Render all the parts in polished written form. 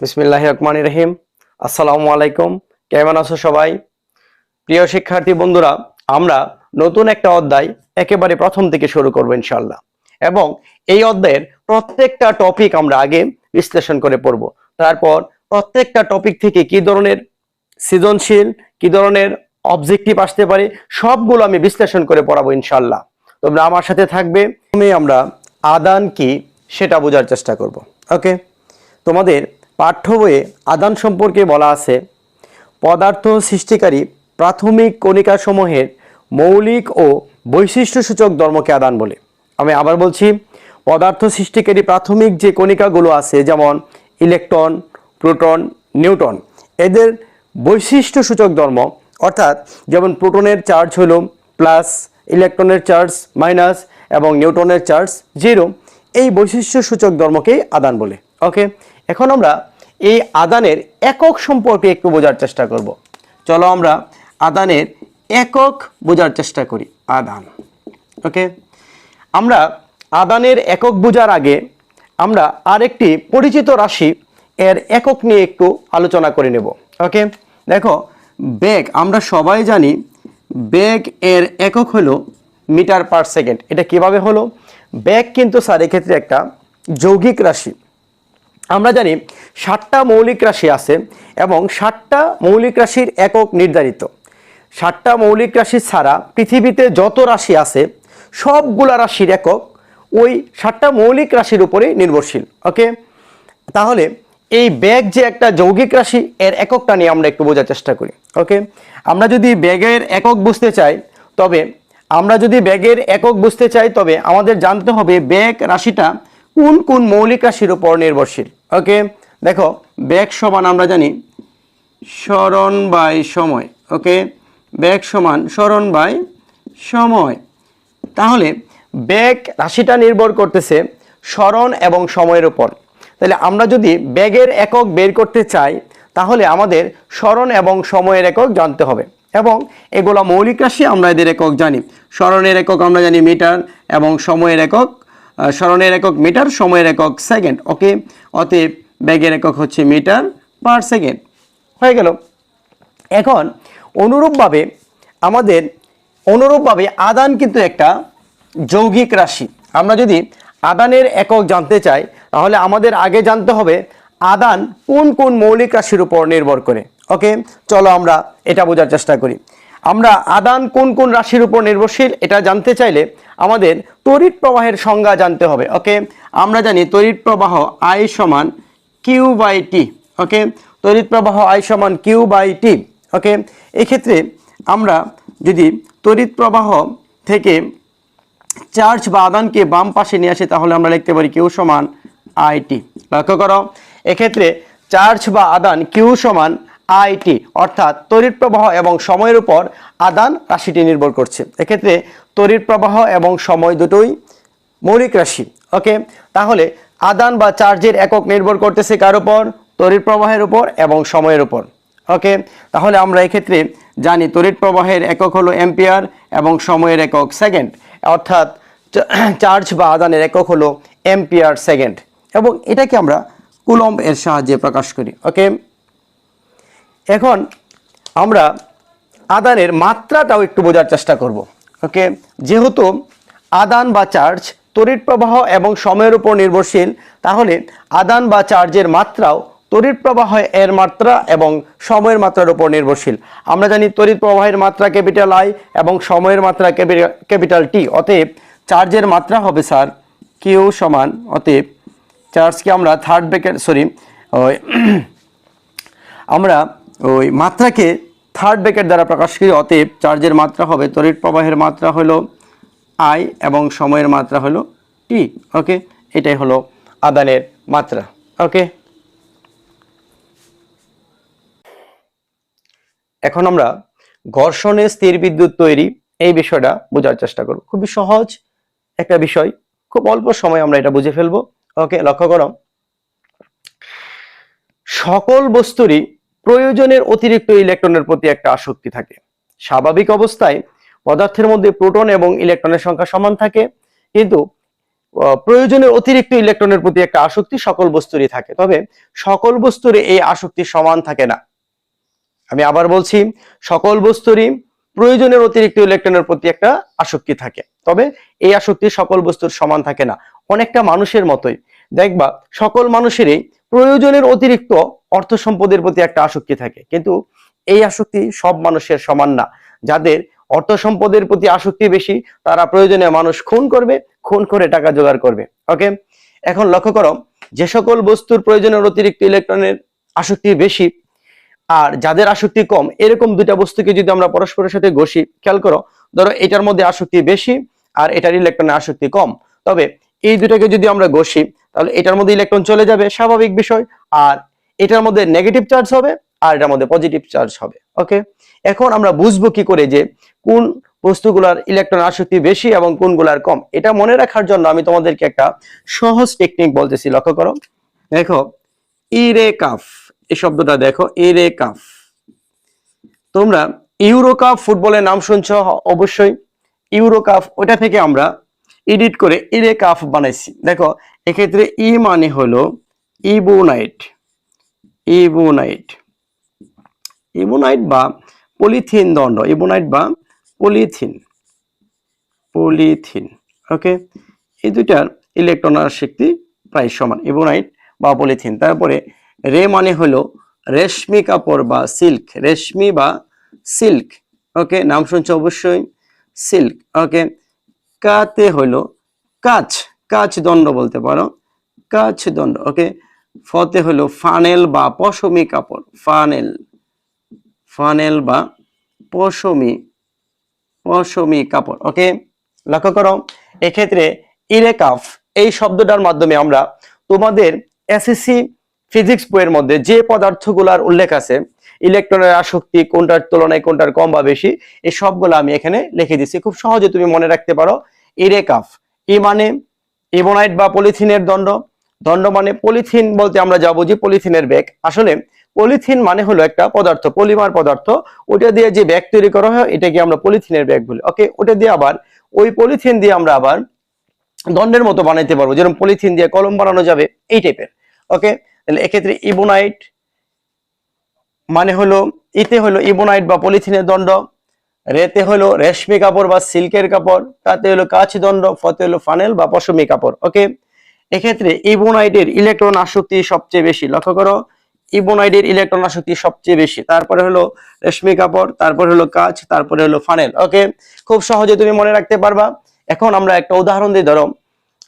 বিসমিল্লাহির রহমানির রহিম। আসসালামু আলাইকুম। কেমন আছো সবাই? প্রিয় শিক্ষার্থী বন্ধুরা, আমরা নতুন একটা অধ্যায় একেবারে প্রথম থেকে শুরু করব ইনশাআল্লাহ। এবং এই অধ্যায়ের প্রত্যেকটা টপিক আমরা আগে বিশ্লেষণ করে পড়ব। তারপর প্রত্যেকটা টপিক থেকে কি ধরনের সৃজনশীল, কি ধরনের অবজেক্টিভ আসতে পারে সবগুলো আমি বিশ্লেষণ করে পড়াবো ইনশাআল্লাহ। তোমরা আমার সাথে থাকবে। প্রথমে আমরা আদান কি সেটা বোঝার চেষ্টা করব। ওকে, তোমাদের পাঠ্য বইয়ে আদান সম্পর্কে বলা আছে পদার্থ সৃষ্টিকারী প্রাথমিক কণিকাসমূহের মৌলিক ও বৈশিষ্ট্যসূচক ধর্মকে আদান বলে। আমি আবার বলছি, পদার্থ সৃষ্টিকারী প্রাথমিক যে কণিকাগুলো আছে যেমন ইলেকট্রন, প্রোটন, নিউটন, এদের বৈশিষ্ট্যসূচক ধর্ম অর্থাৎ যেমন প্রোটনের চার্জ হলো প্লাস, ইলেকট্রনের চার্জ মাইনাস এবং নিউটনের চার্জ জিরো, এই বৈশিষ্ট্যসূচক ধর্মকেই আদান বলে। ওকে, এখন আমরা এই আদানের একক সম্পর্কে একটু বোঝার চেষ্টা করব। চলো আমরা আদানের একক বোঝার চেষ্টা করি। আদান। ওকে, আমরা আদানের একক বোঝার আগে আমরা আরেকটি পরিচিত রাশি এর একক নিয়ে একটু আলোচনা করে নেব। ওকে, দেখো বেগ, আমরা সবাই জানি বেগ এর একক হলো মিটার পার সেকেন্ড। এটা কিভাবে হলো? বেগ কিন্তু স্যার এক্ষেত্রে একটা যৌগিক রাশি। আমরা জানি 7টা মৌলিক রাশি আছে এবং 7টা মৌলিক রাশির একক নির্ধারিত। 7টা মৌলিক রাশি ছাড়া পৃথিবীতে যত রাশি আছে সবগুলা রাশির একক ওই 7টা মৌলিক রাশির উপরে নির্ভরশীল। ওকে, তাহলে এই বেগ যে একটা যৌগিক রাশি এর এককটা নিয়ে আমরা একটু বোঝার চেষ্টা করি। ওকে, আমরা যদি বেগের একক বুঝতে চাই তবে আমাদের জানতে হবে বেগ রাশিটা কোন কোন মৌলিক রাশির উপর নির্ভরশীল। ওকে, দেখো বেগ সমান আমরা জানি সরণ বাই সময়। ওকে, বেগ সমান সরণ বাই সময়। তাহলে বেগ রাশিটা নির্ভর করতেছে সরণ এবং সময়ের উপর। তাহলে আমরা যদি বেগের একক বের করতে চাই তাহলে আমাদের সরণ এবং সময়ের একক জানতে হবে এবং এগুলা মৌলিক রাশি, আমরা এদের একক জানি। সরণের একক আমরা জানি মিটার এবং সময়ের একক, সরণের একক মিটার, সময়ের একক সেকেন্ড। ওকে, অতএব বেগের একক হচ্ছে মিটার পার সেকেন্ড। হয়ে গেল। এখন অনুরূপভাবে আদান কিন্তু একটা যৌগিক রাশি। আমরা যদি আদানের একক জানতে চাই তাহলে আমাদের আগে জানতে হবে আদান কোন কোন মৌলিক রাশির উপর নির্ভর করে। ওকে, চলো আমরা এটা বোঝার চেষ্টা করি। আমরা আদান কোন কোন রাশির উপর নির্ভরশীল এটা জানতে চাইলে আমাদের তড়িৎ প্রবাহের সংজ্ঞা জানতে হবে। ওকে, আমরা জানি তড়িৎ প্রবাহ I সমান কিউ বাই টি। ওকে, তড়িৎ প্রবাহ I সমান কিউ বাই টি। ওকে, এক্ষেত্রে আমরা যদি তড়িৎ প্রবাহ থেকে চার্জ বা আদানকে বাম পাশে নিয়ে আসি তাহলে আমরা লিখতে পারি কিউ সমান আইটি। লক্ষ্য করো, এক্ষেত্রে চার্জ বা আদান কিউ সমান আইটি, অর্থাৎ তড়িৎ প্রবাহ এবং সময়ের উপর আদান রাশিটি নির্ভর করছে। এক্ষেত্রে তড়িৎ প্রবাহ এবং সময় দুটোই মৌলিক রাশি। ওকে, তাহলে আদান বা চার্জের একক নির্ভর করতেছে কার উপর? তড়িৎ প্রবাহের উপর এবং সময়ের উপর। ওকে, তাহলে আমরা এক্ষেত্রে জানি তড়িৎ প্রবাহের একক হলো অ্যাম্পিয়ার এবং সময়ের একক সেকেন্ড, অর্থাৎ চার্জ বা আদানের একক হলো অ্যাম্পিয়ার সেকেন্ড এবং এটাকে আমরা কুলম্ব এর সাহায্যে প্রকাশ করি। ওকে, এখন আমরা আদানের মাত্রাটাও একটু বোঝার চেষ্টা করব। ওকে, যেহেতু আদান বা চার্জ তড়িৎ প্রবাহ এবং সময়ের উপর নির্ভরশীল তাহলে আদান বা চার্জের মাত্রাও তড়িৎ প্রবাহ এর মাত্রা এবং সময়ের মাত্রার উপর নির্ভরশীল। আমরা জানি তড়িৎ প্রবাহের মাত্রা ক্যাপিটাল I এবং সময়ের মাত্রা ক্যাপিটাল T। অতএব চার্জের মাত্রা হবে স্যার কিউ সমান, অতএব চার্জকে আমরা আমরা ওই মাত্রাকে থার্ড ব্র্যাকেট দ্বারা প্রকাশ করি। অতএব চার্জের মাত্রা হবে, তড়িৎ প্রবাহের মাত্রা হলো I এবং সময়ের মাত্রা হলো T। ওকে, এটাই হলো আদানের মাত্রা। ওকে, এখন আমরা ঘর্ষণে স্থির বিদ্যুৎ তৈরি এই বিষয়টা বোঝার চেষ্টা করব। খুবই সহজ একটা বিষয়, খুব অল্প সময় আমরা এটা বুঝে ফেলবো। ওকে, লক্ষ্য করো, সকল বস্তুরই প্রয়োজনের অতিরিক্ত ইলেকট্রনের প্রতি একটা আসক্তি থাকে। স্বাভাবিক অবস্থায় পদার্থের মধ্যে প্রোটন এবং ইলেকট্রনের সংখ্যা সমান থাকে, কিন্তু প্রয়োজনের অতিরিক্ত ইলেকট্রনের প্রতি একটা আসক্তি সকল বস্তুরই থাকে, তবে সকল বস্তুরই এই আসক্তি সমান থাকে না। আমি আবার বলছি, সকল বস্তুরই প্রয়োজনের অতিরিক্ত ইলেকট্রনের প্রতি একটা আসক্তি থাকে, তবে এই আসক্তি সকল বস্তুর সমান থাকে না। অনেকটা মানুষের মতোই দেখবা, সকল মানুষেরই প্রয়োজনের অতিরিক্ত অর্থ সম্পদের প্রতি একটা আসক্তি থাকে, কিন্তু এই আসক্তি সব মানুষের সমান না। যাদের অর্থ সম্পদের প্রতি আসক্তি বেশি, তারা প্রয়োজনে মানুষ খুন করবে, খুন করে টাকা জোগাড় করবে। ওকে, এখন লক্ষ্য করো, যে সকল বস্তুর প্রয়োজনের অতিরিক্ত ইলেকট্রনের আসক্তি বেশি আর যাদের আসক্তি কম, এরকম দুইটা বস্তুকে যদি আমরা পরস্পরের সাথে ঘষি, খেয়াল করো, ধরো এটার মধ্যে আসক্তি বেশি আর এটার ইলেকট্রনের আসক্তি কম, তবে এই দুটাকে যদি আমরা ঘষি তাহলে এটার মধ্যে ইলেকট্রন চলে যাবে, স্বাভাবিক বিষয়, আর এটার মধ্যে নেগেটিভ চার্জ হবে আর এটার মধ্যে পজিটিভ চার্জ হবে। ওকে, এখন আমরা বুঝবো কি করে যে কোন বস্তুগুলার ইলেকট্রন আসক্তি বেশি এবং কোনগুলার কম? এটা মনে রাখার জন্য আমি তোমাদেরকে একটা সহজ টেকনিক বলতেছি, লক্ষ্য করো। দেখো, ইরেকাফ, এই শব্দটা দেখো, ইরেকাফ। তোমরা ইউরোকাপ ফুটবলের নাম শুনছ অবশ্যই, ইউরোকাপ, ওটা থেকে আমরা এডিট করে ইরেকাফ বানাইছি। দেখো, এক্ষেত্রে ই মানে হলো ইবোনাইট, ইবোনাইট, ইবোনাইট বা পলিথিন দণ্ড, ইবোনাইট বা পলিথিন, পলিথিন। ওকে, এই দুইটার ইলেকট্রন আসক্তি প্রায় সমান, ইবোনাইট বা পলিথিন। তারপরে রে মানে হলো রেশমি কাপড় বা সিল্ক, রেশমি বা সিল্ক। ওকে, নাম শুনছো অবশ্যই, সিল্ক। ওকে, কাতে হলো কাচ, কাচ দণ্ড বলতে পারো, কাচ দণ্ড। ওকে, ফতে হলো ফানেল বা পশমি কাপড়, ফানেল, ফানেল বা পশমি, পশমি কাপড়। ওকে, লক্ষ্য করো, এক্ষেত্রে ইরেকাফ এই শব্দটার মাধ্যমে আমরা তোমাদের এসএসসি ফিজিক্স বইয়ের মধ্যে যে পদার্থগুলোর উল্লেখ আছে, ইলেকট্রনের আসক্তি কোনটার তুলনায় কোনটার কম বা বেশি, এই সবগুলো আমি এখানে লিখে দিচ্ছি, খুব সহজে তুমি মনে রাখতে পারো। ইরেকাফ, ই মানে ইবোনাইট বা পলিথিনের দণ্ড, দণ্ড মানে পলিথিন বলতে আমরা যা বুঝি পলিথিনের ব্যাগ। আসলে পলিথিন মানে হলো একটা পদার্থ, পলিমার পদার্থ, ওটা দিয়ে যে ব্যাগ তৈরি করা হয় এটাকে আমরা পলিথিনের ব্যাগ বলি। ওকে, ওটা দিয়ে আবার ওই পলিথিন দিয়ে আমরা আবার দণ্ডের মতো বানাইতে পারবো, যেরকম পলিথিন দিয়ে কলম বানানো যাবে, এই টাইপের। ওকে, তাহলে এক্ষেত্রে ইবোনাইট মানে হলো, ইতে হলো ইবোনাইট বা পলিথিনের দণ্ড, রেতে হলো রেশমি কাপড় বা সিল্কের কাপড়, তাতে হলো কাচ দণ্ড, ফতে হলো ফানেল বা পশমি কাপড়। ওকে, এক্ষেত্রে ইবোনাইটের ইলেকট্রন আসক্তি সবচেয়ে বেশি, লক্ষ্য করো, ইবোনাইটের ইলেকট্রন আসক্তি সবচেয়ে বেশি, তারপরে হলো রেশমি কাপড়, তারপরে হলো কাচ, তারপরে হলো ফানেল। ওকে, খুব সহজে তুমি মনে রাখতে পারবা। এখন আমরা একটা উদাহরণ দিই, ধরো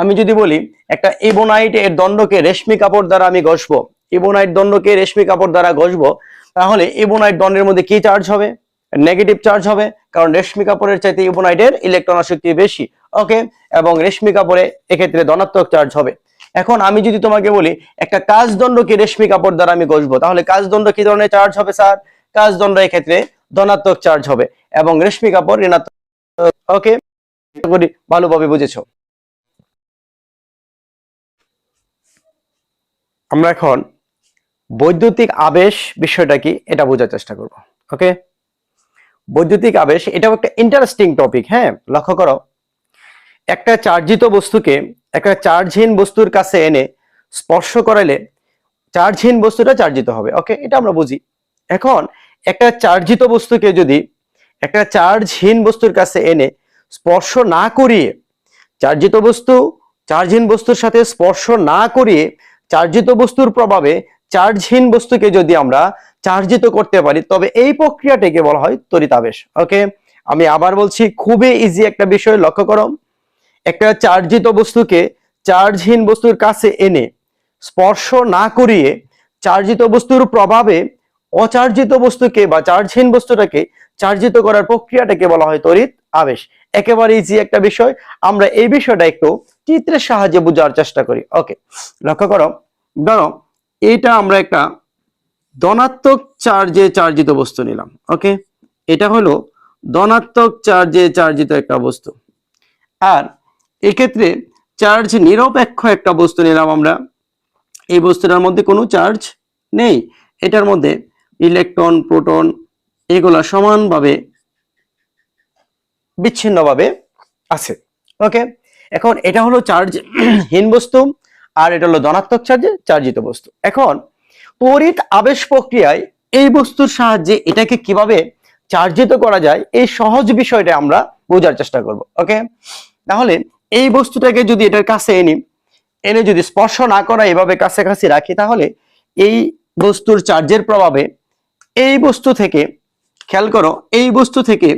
আমি যদি বলি একটা ইবোনাইট এর দণ্ডকে রেশমি কাপড় দ্বারা আমি ঘষবো, ইবোনাইট দণ্ডকে রেশমি কাপড় দ্বারা ঘষবো, তাহলে ইবোনাইট দণ্ডের মধ্যে কি চার্জ হবে? নেগেটিভ চার্জ হবে, কারণ রেশমি কাপড়ের চাইতে ইবোনাইটের ইলেকট্রন আসক্তি বেশি। ওকে, এবং রেশমি কাপড়ে এক্ষেত্রে ধনাত্মক চার্জ হবে। এখন আমি যদি তোমাকে বলি একটা কাচ দণ্ডকে রেশমি কাপড় দ্বারা আমি ঘষবো, তাহলে কাচ দণ্ড কি ধরনের চার্জ হবে স্যার? কাচ দণ্ড এক্ষেত্রে ধনাত্মক চার্জ হবে এবং রেশমি কাপড় ঋণাত্মক। ওকে, ভালোভাবে বুঝেছো। আমরা এখন বৈদ্যুতিক আবেশ বিষয়টা কি এটা বোঝার চেষ্টা করব। ওকে, বৈদ্যুতিক আবেশ এটাও একটা ইন্টারেস্টিং টপিক। হ্যাঁ, লক্ষ্য করো, একটা চার্জিত বস্তুকে একটা চার্জহীন বস্তুর কাছে এনে স্পর্শ করালে চার্জহীন বস্তুটা চার্জিত হবে। ওকে, এটা আমরা বুঝি। এখন একটা চার্জিত বস্তুকে যদি একটা চার্জহীন বস্তুর কাছে এনে স্পর্শ না করিয়ে, চার্জিত বস্তু চার্জহীন বস্তুর সাথে স্পর্শ না করিয়ে চার্জিত বস্তুর প্রভাবে চার্জহীন বস্তুকে যদি আমরা চার্জিত করতে পারি, তবে এই প্রক্রিয়াটাকে বলা হয় তড়িতাবেশ। ওকে, আমি আবার বলছি, খুবই ইজি একটা বিষয়, লক্ষ্য করো, একটা চার্জিত বস্তুকে চার্জহীন বস্তুর কাছে এনে স্পর্শ না করিয়ে চার্জিত বস্তুর প্রভাবে অচার্জিত বস্তুকে বা চার্জহীন বস্তুটাকে চার্জিত করার প্রক্রিয়াটাকে বলা হয় তড়িৎ আবেশ। একেবারে ইজি একটা বিষয়, আমরা এই বিষয়টা একটু চিত্রের সাহায্যে বোঝার চেষ্টা করি। ওকে, লক্ষ্য করো, ধরো এটা আমরা একটা ধনাত্মক চার্জে চার্জিত বস্তু নিলাম। ওকে, এটা হলো ধনাত্মক চার্জে চার্জিত একটা বস্তু, আর এক্ষেত্রে চার্জ নিরপেক্ষ একটা বস্তু নিলাম আমরা, এই বস্তুটার মধ্যে কোনো চার্জ নেই, এটার মধ্যে ইলেকট্রন প্রোটন এগুলা সমানভাবে বিচ্ছিন্নভাবে আছে। ওকে, এখন এটা হলো চার্জহীন বস্তু, আর এটা হলো ধনাত্মক চার্জে চার্জিত বস্তু। এখন তড়িৎ আবেশ প্রক্রিয়ায় এই বস্তুর সাহায্যে এটাকে কিভাবে চার্জিত করা যায় এই সহজ বিষয়টা আমরা বোঝার চেষ্টা করব। ওকে, তাহলে এই বস্তুটাকে যদি এটার কাছে এনে যদি স্পর্শ না করা এভাবে কাছাকাছি রাখি, তাহলে এই বস্তুর চার্জের প্রভাবে এই বস্তু থেকে, খেয়াল করো, এই বস্তু থেকে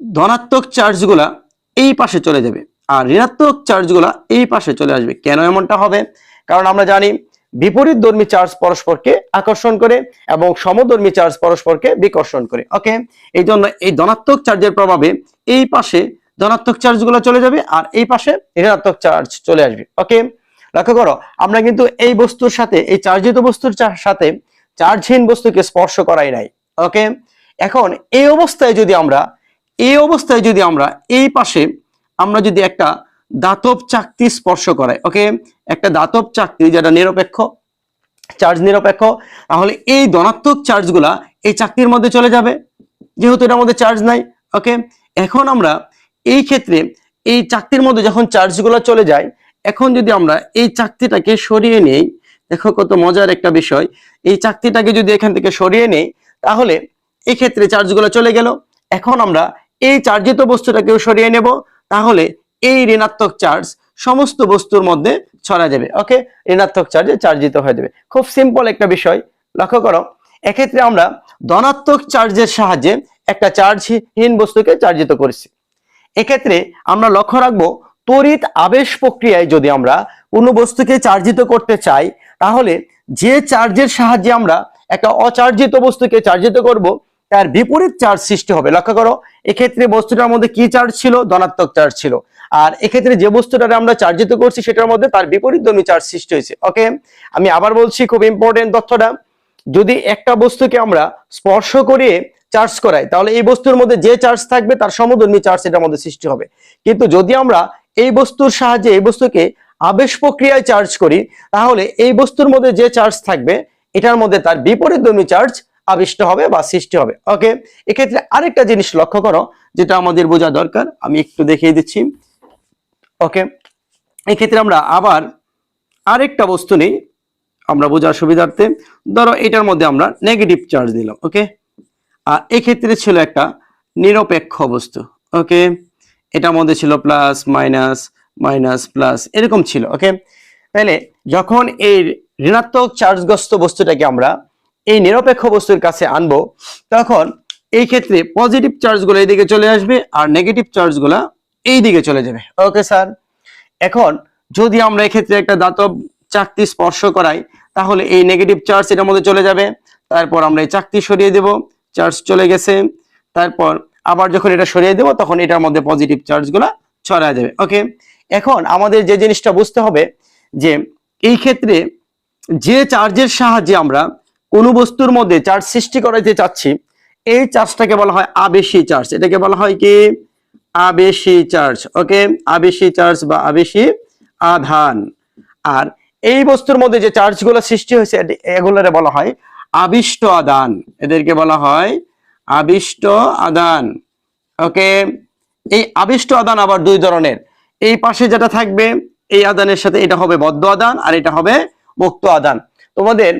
ধনাত্মক চার্জগুলা এই পাশে চলে যাবে আর ঋণাত্মক চার্জগুলা এই পাশে চলে আসবে। কেন এমনটা হবে? কারণ আমরা জানি বিপরীতধর্মী চার্জ পরস্পরকে আকর্ষণ করে এবং সমধর্মী চার্জ পরস্পরকে বিকর্ষণ করে। ওকে, এই জন্য এই ধনাত্মক চার্জের প্রভাবে এই পাশে ধনাত্মক চার্জগুলো চলে যাবে আর এই পাশে ঋণাত্মক চার্জ চলে আসবে। ওকে, লক্ষ্য করো, আমরা কিন্তু এই বস্তুর সাথে, এই চার্জিত বস্তুর সাথে চার্জহীন বস্তুকে স্পর্শ করাই নাই। ওকে, এখন এই অবস্থায় যদি আমরা এই পাশে আমরা যদি একটা ধাতব চাকতি স্পর্শ করাই, ওকে, একটা ধাতব চাকতি যেটা নিরপেক্ষ, চার্জ নিরপেক্ষ, তাহলে এই ধনাত্মক চার্জগুলা এই চাকতির মধ্যে চলে যাবে, যেহেতু এটার মধ্যে চার্জ নাই। ওকে, এখন আমরা এই ক্ষেত্রে এই চাকতির মধ্যে যখন চার্জগুলো চলে যায়, এখন যদি আমরা এই চাকতিটাকে সরিয়ে নেই, দেখো কত মজার একটা বিষয়, এই চাকতিটাকে যদি এখান থেকে সরিয়ে নেই, তাহলে এই ক্ষেত্রে চার্জগুলো চলে গেল। এখন আমরা এই চার্জিত বস্তুটাকেও সরিয়ে নেব, তাহলে এই ঋণাত্মক চার্জ সমস্ত বস্তুর মধ্যে ছড়া যাবে। ওকে, ঋণাত্মক চার্জে চার্জিত হয়ে যাবে। খুব সিম্পল একটা বিষয়, লক্ষ্য করো, এক্ষেত্রে আমরা ধনাত্মক চার্জের সাহায্যে একটা চার্জহীন বস্তুকে চার্জিত করেছি। এক্ষেত্রে আমরা লক্ষ্য রাখবো, তড়িৎ আবেশ প্রক্রিয়ায় যদি আমরা কোনো বস্তুকে চার্জিত করতে চাই, তাহলে যে চার্জের সাহায্যে আমরা একটা অচার্জিত বস্তুকে চার্জিত করব, তার বিপরীত চার্জ সৃষ্টি হবে। লক্ষ্য করো, এক্ষেত্রে বস্তুটার মধ্যে কি চার্জ ছিল? ধনাত্মক চার্জ ছিল। আর এক্ষেত্রে যে বস্তুটাকে আমরা চার্জিত করছি সেটার মধ্যে তার বিপরীতধর্মী চার্জ সৃষ্টি হয়েছে। ওকে, আমি আবার বলছি, খুব ইম্পর্টেন্ট তথ্যটা, যদি একটা বস্তুকে আমরা স্পর্শ করিয়ে চার্জ করাই, তাহলে এই বস্তুর মধ্যে যে চার্জ থাকবে তার সমধর্মী চার্জ এটার মধ্যে সৃষ্টি হবে। কিন্তু যদি আমরা এই বস্তুর সাহায্যে এই বস্তুকে আবেশ প্রক্রিয়ায় চার্জ করি, তাহলে এই বস্তুর মধ্যে যে চার্জ থাকবে এটার মধ্যে তার বিপরীতধর্মী চার্জ আবিষ্ট হবে বা সৃষ্টি হবে। ওকে, এক্ষেত্রে আরেকটা জিনিস লক্ষ্য করো, যেটা আমাদের বোঝা দরকার, আমি একটু দেখিয়ে দিচ্ছি। ওকে, এক্ষেত্রে আমরা আবার আরেকটা বস্তু নেই আমরা বোঝার সুবিধার্থে। ধরো এটার মধ্যে আমরা নেগেটিভ চার্জ দিলাম। ওকে, আর এক্ষেত্রে ছিল একটা নিরপেক্ষ বস্তু। ওকে, এটার মধ্যে ছিল প্লাস মাইনাস মাইনাস প্লাস এরকম ছিল। ওকে, তাহলে যখন এই ঋণাত্মক চার্জগ্রস্ত বস্তুটাকে আমরা এই নিরপেক্ষ বস্তুর কাছে আনবো, তখন এই ক্ষেত্রে পজিটিভ চার্জগুলো এইদিকে চলে আসবে আর নেগেটিভ চার্জগুলো এই দিকে চলে যাবে। ওকে স্যার, এখন যদি আমরা এক্ষেত্রে একটা ধাতব চাকতি স্পর্শ করাই, তাহলে এই নেগেটিভ চার্জ এটার মধ্যে চলে যাবে। তারপর আমরা এই চাকতি সরিয়ে দেব, চার্জ চলে গেছে। তারপর আবার যখন এটা সরিয়ে দেব, তখন এটার মধ্যে পজিটিভ চার্জগুলো ছড়া যাবে। ওকে, এখন আমাদের যে জিনিসটা বুঝতে হবে, যে এই ক্ষেত্রে যে চার্জের সাহায্যে আমরা কোনো বস্তুর মধ্যে চার্জ সৃষ্টি করাতে চাচ্ছি, এই চার্জটাকে বলা হয় আবেশী চার্জ। এটাকে বলা হয় কি? আবেশী চার্জ। ওকে, আবেশী চার্জ বা আবেশী আধান। আর এই বস্তুর মধ্যে যে চার্জগুলো সৃষ্টি হয়েছে এগুলোরে বলা হয় আবিষ্ট আধান। এদেরকে বলা হয় আবিষ্ট আধান। ওকে, এই আবিষ্ট আধান আবার দুই ধরনের। এই পাশে যেটা থাকবে এই আধানের সাথে এটা হবে বদ্ধ আধান আর এটা হবে মুক্ত আধান। তোমাদের